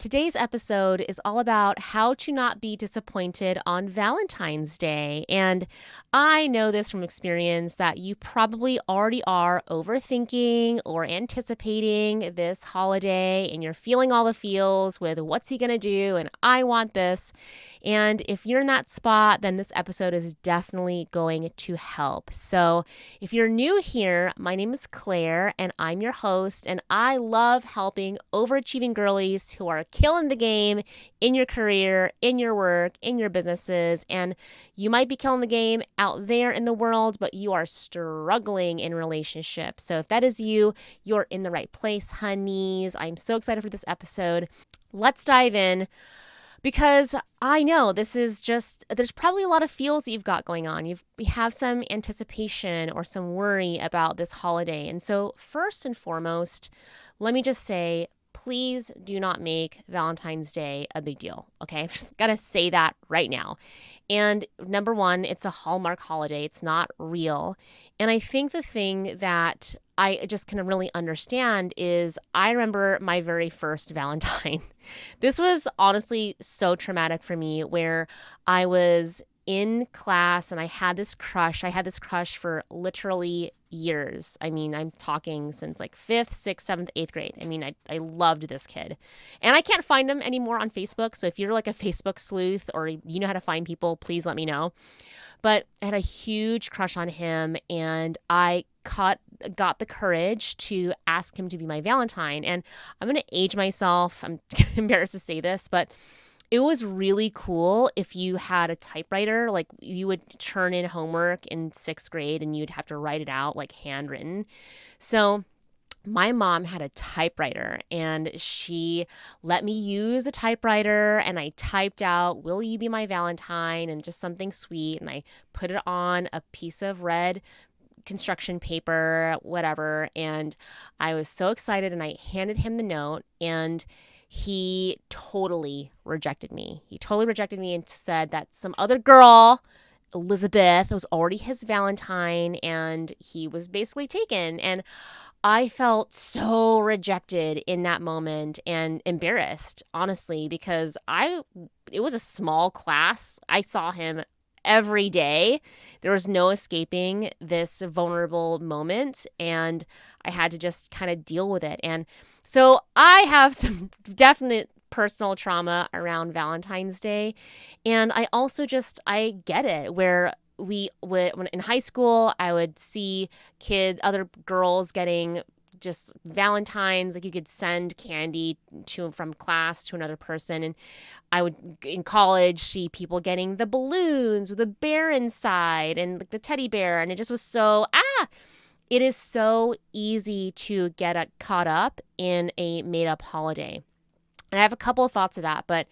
Today's episode is all about how to not be disappointed on Valentine's Day. And I know this from experience that you probably already are overthinking or anticipating this holiday and you're feeling all the feels with what's he going to do and I want this. And if you're in that spot, then this episode is definitely going to help. So if you're new here, my name is Claire and I'm your host, and I love helping overachieving girlies who are killing the game in your career, in your work, in your businesses. And you might be killing the game out there in the world, but you are struggling in relationships. So if that is you, you're in the right place, honeys. I'm so excited for this episode. Let's dive in. Because I know there's probably a lot of feels that you've got going on. You have some anticipation or some worry about this holiday. And so first and foremost, let me just say, please do not make Valentine's Day a big deal, okay? I'm just gonna say that right now. And number one, it's a Hallmark holiday. It's not real. And I think the thing that I just can really understand is I remember my very first Valentine. This was honestly so traumatic for me, where I was in class and I had this crush. I had this crush for literally years. I mean, I'm talking since like 5th, 6th, 7th, 8th grade. I mean, I loved this kid. And I can't find him anymore on Facebook. So if you're like a Facebook sleuth or you know how to find people, please let me know. But I had a huge crush on him, and I got the courage to ask him to be my Valentine. And I'm going to age myself. I'm embarrassed to say this, but it was really cool if you had a typewriter. Like, you would turn in homework in 6th grade and you'd have to write it out like handwritten. So my mom had a typewriter and she let me use a typewriter, and I typed out, "Will you be my Valentine?" and just something sweet. And I put it on a piece of red construction paper, whatever. And I was so excited, and I handed him the note, and he totally rejected me. He totally rejected me and said that some other girl, Elizabeth, was already his Valentine, and he was basically taken. And I felt so rejected in that moment and embarrassed, honestly, because it was a small class. I saw him every day. There was no escaping this vulnerable moment, and I had to just kind of deal with it. And so I have some definite personal trauma around Valentine's Day. And I also I get it, where when in high school, I would see other girls getting just Valentines. Like, you could send candy from class to another person. And I would, in college, see people getting the balloons with a bear inside and like the teddy bear. And it just was it is so easy to get caught up in a made up holiday. And I have a couple of thoughts of that, but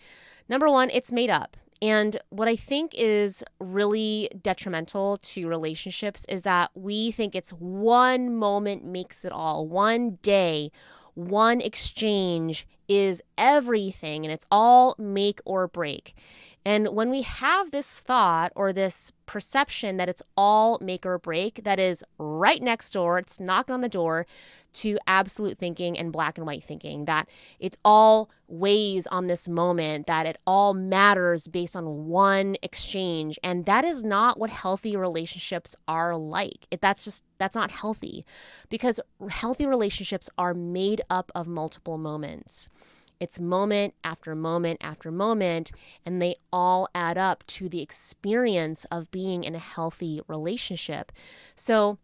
number one, it's made up. And what I think is really detrimental to relationships is that we think it's one moment makes it all. One day, one exchange is everything, and it's all make or break. And when we have this thought or this perception that it's all make or break, that is right next door, it's knocking on the door to absolute thinking and black and white thinking, that it all weighs on this moment, that it all matters based on one exchange. And that is not what healthy relationships are like. That's not healthy, because healthy relationships are made up of multiple moments. It's moment after moment after moment, and they all add up to the experience of being in a healthy relationship. So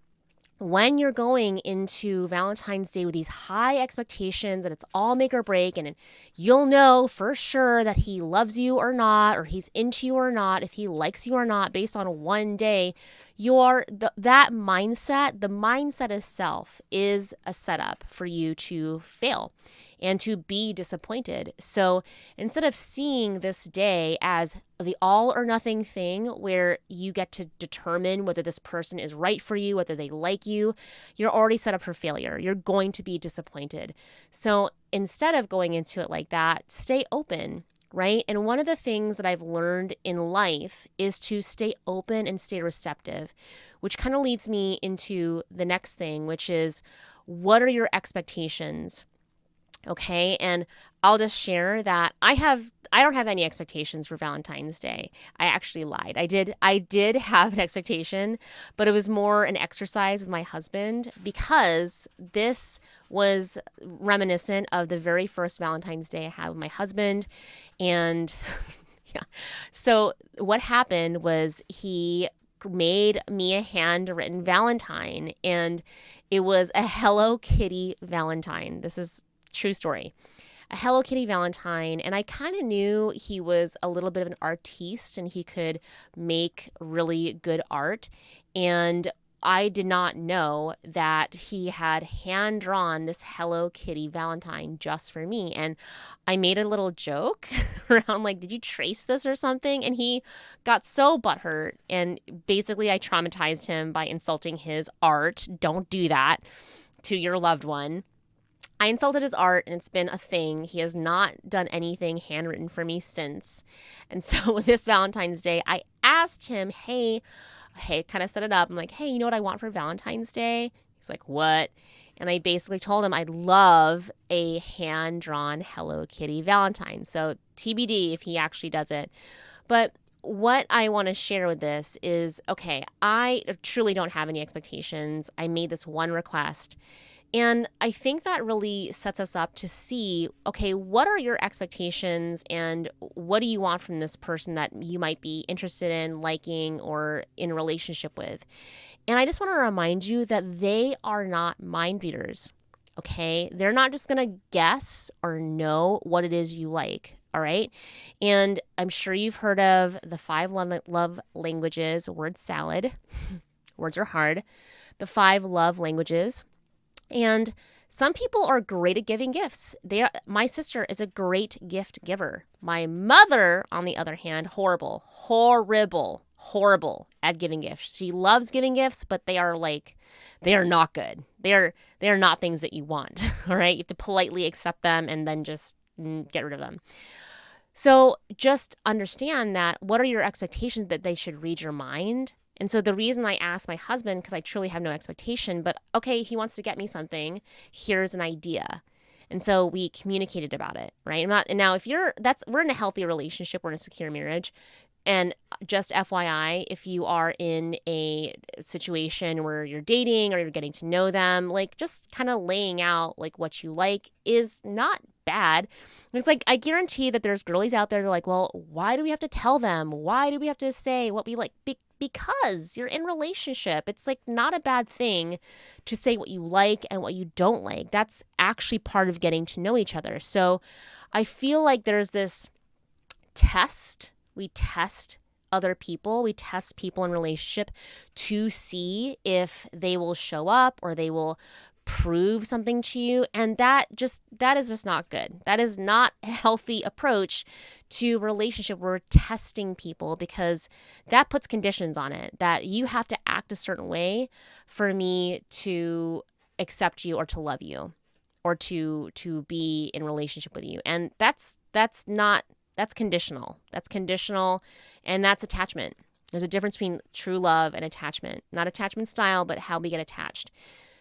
when you're going into Valentine's Day with these high expectations and it's all make or break, and you'll know for sure that he loves you or not, or he's into you or not, if he likes you or not, based on one day, that mindset, the mindset itself, is a setup for you to fail and to be disappointed. So instead of seeing this day as the all or nothing thing where you get to determine whether this person is right for you, whether they like you, you're already set up for failure. You're going to be disappointed. So instead of going into it like that, stay open, right? And one of the things that I've learned in life is to stay open and stay receptive, which kind of leads me into the next thing, which is, what are your expectations? Okay. And I'll just share that I don't have any expectations for Valentine's Day. I actually lied. I did have an expectation, but it was more an exercise with my husband because this was reminiscent of the very first Valentine's Day I had with my husband. And yeah. So what happened was he made me a handwritten Valentine, and it was a Hello Kitty Valentine. This is true story. A Hello Kitty Valentine, and I kind of knew he was a little bit of an artiste and he could make really good art. And I did not know that he had hand drawn this Hello Kitty Valentine just for me. And I made a little joke around, like, did you trace this or something? And he got so butthurt. And basically, I traumatized him by insulting his art. Don't do that to your loved one. I insulted his art, and it's been a thing. He has not done anything handwritten for me since. And so this Valentine's Day, I asked him, hey, kind of set it up. I'm like, hey, you know what I want for Valentine's Day? He's like, what? And I basically told him I'd love a hand-drawn Hello Kitty Valentine. So TBD if he actually does it. But what I want to share with this is, okay, I truly don't have any expectations. I made this one request. And I think that really sets us up to see, okay, what are your expectations and what do you want from this person that you might be interested in, liking, or in a relationship with? And I just want to remind you that they are not mind readers, okay? They're not just going to guess or know what it is you like, all right? And I'm sure you've heard of the 5 love languages, word salad. Words are hard. The 5 love languages. And some people are great at giving gifts. My sister is a great gift giver. My mother, on the other hand, horrible at giving gifts. She loves giving gifts, but they are not good. They are not things that you want. All right. You have to politely accept them and then just get rid of them. So just understand that what are your expectations, that they should read your mind. And so the reason I asked my husband, because I truly have no expectation, but okay, he wants to get me something. Here's an idea. And so we communicated about it, right? Now if we're in a healthy relationship, we're in a secure marriage. And just FYI, if you are in a situation where you're dating or you're getting to know them, like just kind of laying out like what you like is not bad. It's like, I guarantee that there's girlies out there that are like, well, why do we have to tell them? Why do we have to say what we like? Because you're in relationship. It's like not a bad thing to say what you like and what you don't like. That's actually part of getting to know each other. So I feel like there's this test. We test other people. We test people in relationship to see if they will show up or they will prove something to you. And that is just not good. That is not a healthy approach to relationship. We're testing people because that puts conditions on it, that you have to act a certain way for me to accept you or to love you or to be in relationship with you. And that's conditional. That's conditional, and that's attachment. There's a difference between true love and attachment. Not attachment style, but how we get attached.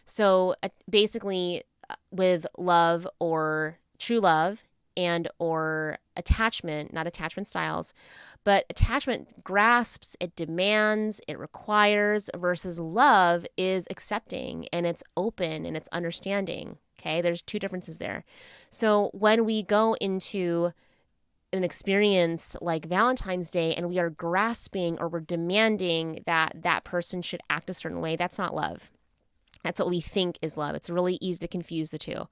So basically, with love or true love and or attachment, not attachment styles, but attachment grasps, it demands, it requires, versus love is accepting and it's open and it's understanding. Okay, there's 2 differences there. So when we go into an experience like Valentine's Day and we are grasping or we're demanding that person should act a certain way, that's not love. That's what we think is love. It's really easy to confuse the two.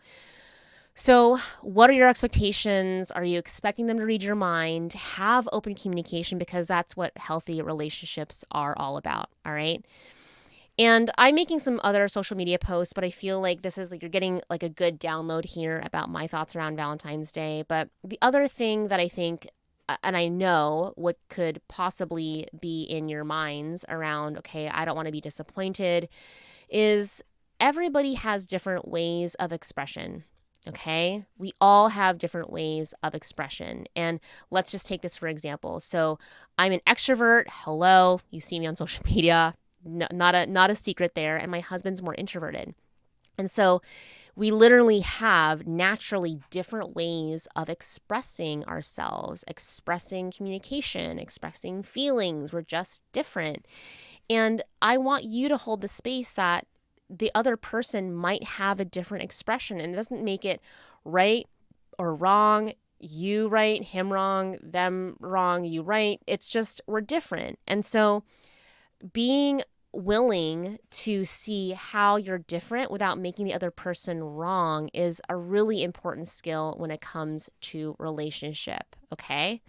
So what are your expectations? Are you expecting them to read your mind? Have open communication, because that's what healthy relationships are all about. All right. And I'm making some other social media posts, but I feel like this is like you're getting like a good download here about my thoughts around Valentine's Day. But the other thing that I think, and I know what could possibly be in your minds around, okay, I don't want to be disappointed, is everybody has different ways of expression. Okay, we all have different ways of expression. And let's just take this for example. So I'm an extrovert. Hello, you see me on social media. Not a secret there. And my husband's more introverted. And so We literally have naturally different ways of expressing ourselves, expressing communication, expressing feelings. We're just different. And I want you to hold the space that the other person might have a different expression, and it doesn't make it right or wrong. You right, him wrong, them wrong, you right. It's just we're different. And so being willing to see how you're different without making the other person wrong is a really important skill when it comes to relationship, okay?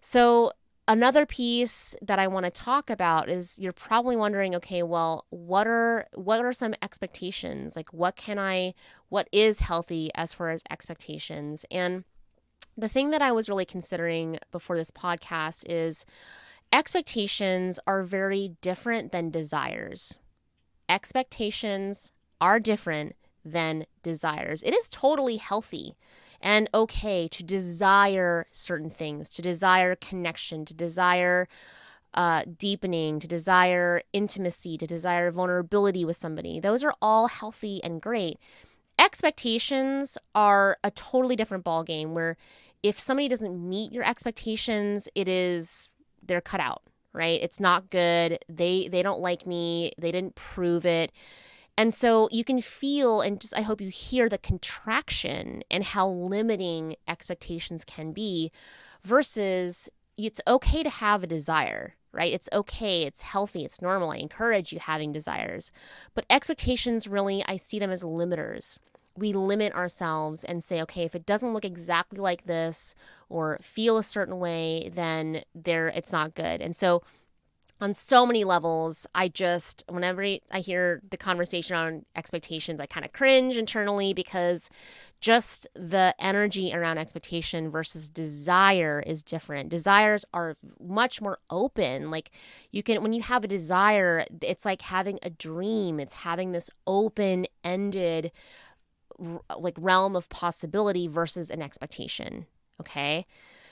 So another piece that I want to talk about is you're probably wondering, okay, well, what are some expectations? Like what is healthy as far as expectations? And the thing that I was really considering before this podcast is expectations are very different than desires. Expectations are different than desires. It is totally healthy and okay to desire certain things, to desire connection, to desire deepening, to desire intimacy, to desire vulnerability with somebody. Those are all healthy and great. Expectations are a totally different ballgame where if somebody doesn't meet your expectations, they're cut out, right? It's not good. They don't like me. They didn't prove it. And so you can feel, and just I hope you hear the contraction and how limiting expectations can be versus it's okay to have a desire, right? It's okay. It's healthy. It's normal. I encourage you having desires. But expectations really, I see them as limiters. We limit ourselves and say, okay, if it doesn't look exactly like this or feel a certain way, then it's not good. And so on so many levels, whenever I hear the conversation on expectations, I kind of cringe internally because just the energy around expectation versus desire is different. Desires are much more open. Like when you have a desire, it's like having a dream. It's having this open-ended like realm of possibility versus an expectation. Okay.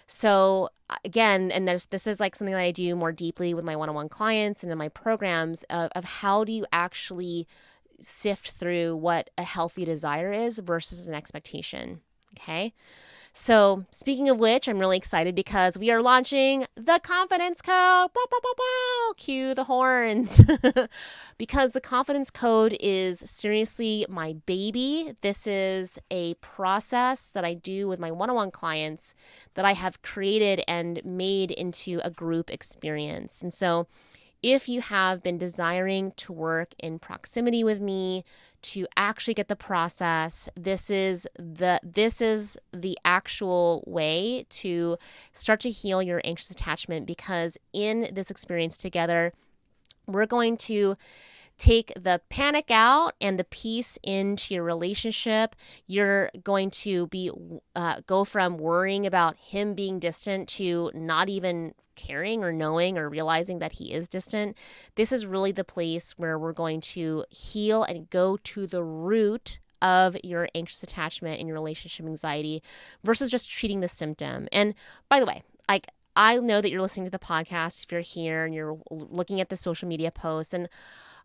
So again, and this is like something that I do more deeply with my one-on-one clients and in my programs of how do you actually sift through what a healthy desire is versus an expectation. Okay. So speaking of which, I'm really excited because we are launching the confidence code. Bow, bow, bow, bow. Cue the horns. Because the confidence code is seriously my baby. This is a process that I do with my one-on-one clients that I have created and made into a group experience. And so if you have been desiring to work in proximity with me, to actually get the process, this is the actual way to start to heal your anxious attachment, because in this experience together, we're going to take the panic out and the peace into your relationship. You're going to be go from worrying about him being distant to not even caring or knowing or realizing that he is distant. This is really the place where we're going to heal and go to the root of your anxious attachment and your relationship anxiety versus just treating the symptom. And by the way, I know that you're listening to the podcast if you're here and you're looking at the social media posts, and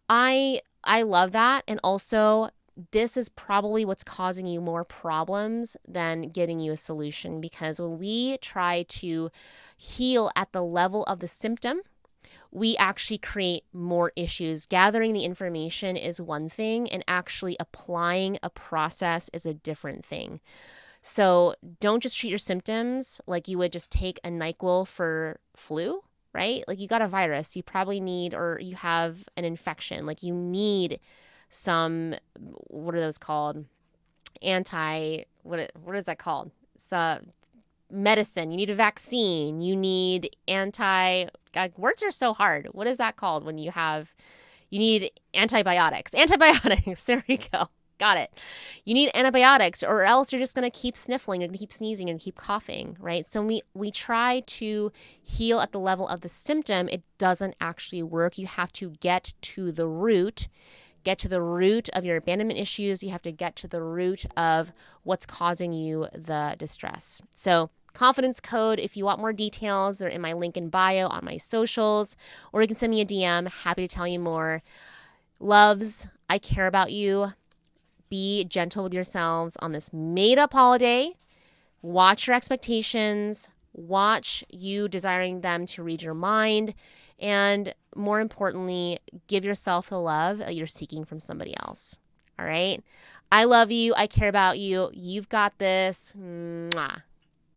I love that. And also, this is probably what's causing you more problems than giving you a solution, because when we try to heal at the level of the symptom, we actually create more issues. Gathering the information is one thing, and actually applying a process is a different thing. So don't just treat your symptoms like you would just take a NyQuil for flu, right? Like you got a virus, you probably need, or you have an infection, like you need some, what are those called? What is that called? So medicine, you need a vaccine, you need God, words are so hard. What is that called when you need antibiotics? Antibiotics, there we go. Got it. You need antibiotics, or else you're just going to keep sniffling, you're going to keep sneezing, you're going to keep coughing, right? So we try to heal at the level of the symptom. It doesn't actually work. You have to get to the root of your abandonment issues. You have to get to the root of what's causing you the distress. So confidence code, if you want more details, they're in my link in bio on my socials, or you can send me a DM. Happy to tell you more. Loves, I care about you. be gentle with yourselves on this made-up holiday. Watch your expectations. Watch you desiring them to read your mind. And more importantly, give yourself the love that you're seeking from somebody else. All right? I love you. I care about you. You've got this. Mwah.